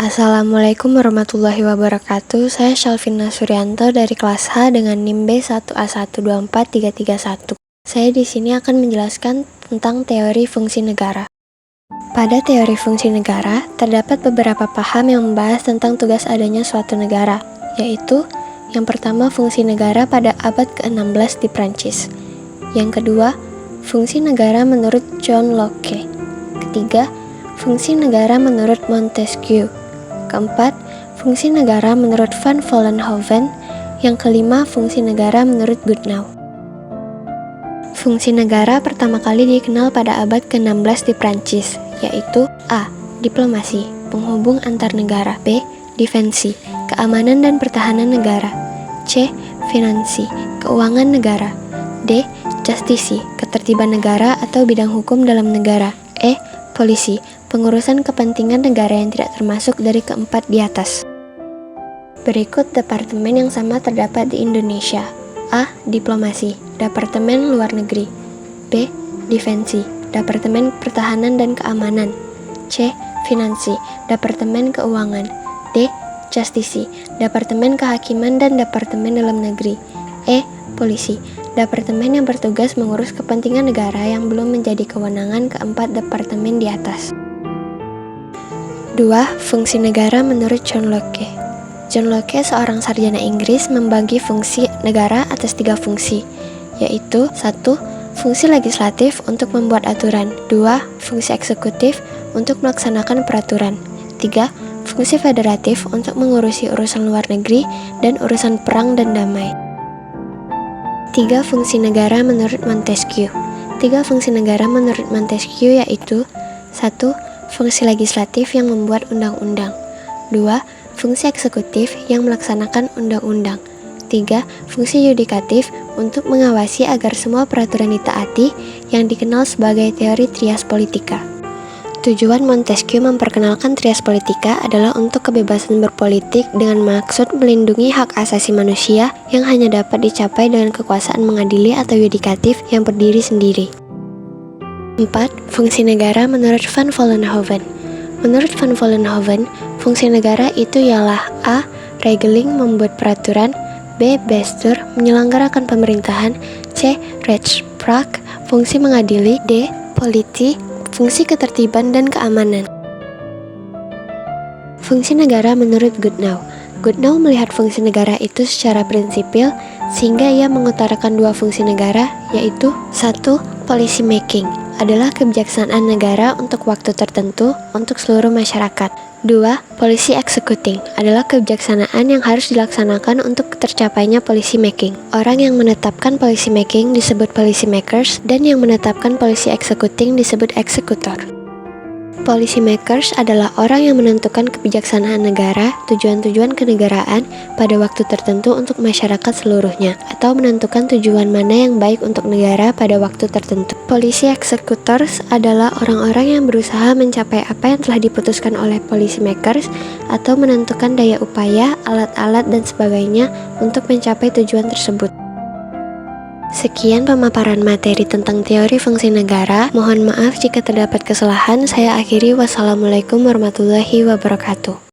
Assalamualaikum warahmatullahi wabarakatuh. Saya Shalvina Suryanto dari kelas H dengan NIM B1A1243331. Saya di sini akan menjelaskan tentang teori fungsi negara. Pada teori fungsi negara, terdapat beberapa paham yang membahas tentang tugas adanya suatu negara, yaitu yang pertama, fungsi negara pada abad ke-16 di Prancis. Yang kedua, fungsi negara menurut John Locke. Ketiga, fungsi negara menurut Montesquieu. Keempat, fungsi negara menurut Van Vollenhoven. Yang kelima, fungsi negara menurut Goodenough. Fungsi negara pertama kali dikenal pada abad ke-16 di Prancis, yaitu A. Diplomasi, penghubung antar negara. B. Defensi, keamanan dan pertahanan negara. C. Finansi, keuangan negara. D. Justisi, ketertiban negara atau bidang hukum dalam negara. E. Polisi, pengurusan kepentingan negara yang tidak termasuk dari keempat di atas. Berikut departemen yang sama terdapat di Indonesia. A. Diplomasi, Departemen Luar Negeri. B. Defensi, Departemen Pertahanan dan Keamanan. C. Finansi, Departemen Keuangan. D. Justisi, Departemen Kehakiman dan Departemen Dalam Negeri. E. Polisi, Departemen yang bertugas mengurus kepentingan negara yang belum menjadi kewenangan keempat departemen di atas. 2. Fungsi negara menurut John Locke. John Locke, seorang sarjana Inggris, membagi fungsi negara atas 3 fungsi, yaitu 1. Fungsi legislatif untuk membuat aturan. 2. Fungsi eksekutif untuk melaksanakan peraturan. 3. Fungsi federatif untuk mengurusi urusan luar negeri dan urusan perang dan damai. 3 fungsi negara menurut Montesquieu. 3 fungsi negara menurut Montesquieu yaitu 1. Fungsi legislatif yang membuat undang-undang. 2. Fungsi eksekutif yang melaksanakan undang-undang. 3. Fungsi yudikatif untuk mengawasi agar semua peraturan ditaati, yang dikenal sebagai teori trias politika. Tujuan Montesquieu memperkenalkan trias politika adalah untuk kebebasan berpolitik dengan maksud melindungi hak asasi manusia yang hanya dapat dicapai dengan kekuasaan mengadili atau yudikatif yang berdiri sendiri. 4. Fungsi negara menurut Van Vollenhoven. Menurut Van Vollenhoven, fungsi negara itu ialah A. Regeling, membuat peraturan. B. Bestuur, menyelenggarakan pemerintahan. C. Rechtspraak, fungsi mengadili. D. Politie, fungsi ketertiban dan keamanan. Fungsi negara menurut Goodenough. Goodenough melihat fungsi negara itu secara prinsipil, sehingga ia mengutarakan 2 fungsi negara, yaitu 1. Policy making, adalah kebijaksanaan negara untuk waktu tertentu untuk seluruh masyarakat. 2. Policy executing, adalah kebijaksanaan yang harus dilaksanakan untuk tercapainya policy making. Orang yang menetapkan policy making disebut policy makers, dan yang menetapkan policy executing disebut executor. Policy makers adalah orang yang menentukan kebijaksanaan negara, tujuan-tujuan kenegaraan pada waktu tertentu untuk masyarakat seluruhnya, atau menentukan tujuan mana yang baik untuk negara pada waktu tertentu. Policy executors adalah orang-orang yang berusaha mencapai apa yang telah diputuskan oleh policy makers, atau menentukan daya upaya, alat-alat, dan sebagainya untuk mencapai tujuan tersebut. Sekian pemaparan materi tentang teori fungsi negara. Mohon maaf jika terdapat kesalahan. Saya akhiri. Wassalamualaikum warahmatullahi wabarakatuh.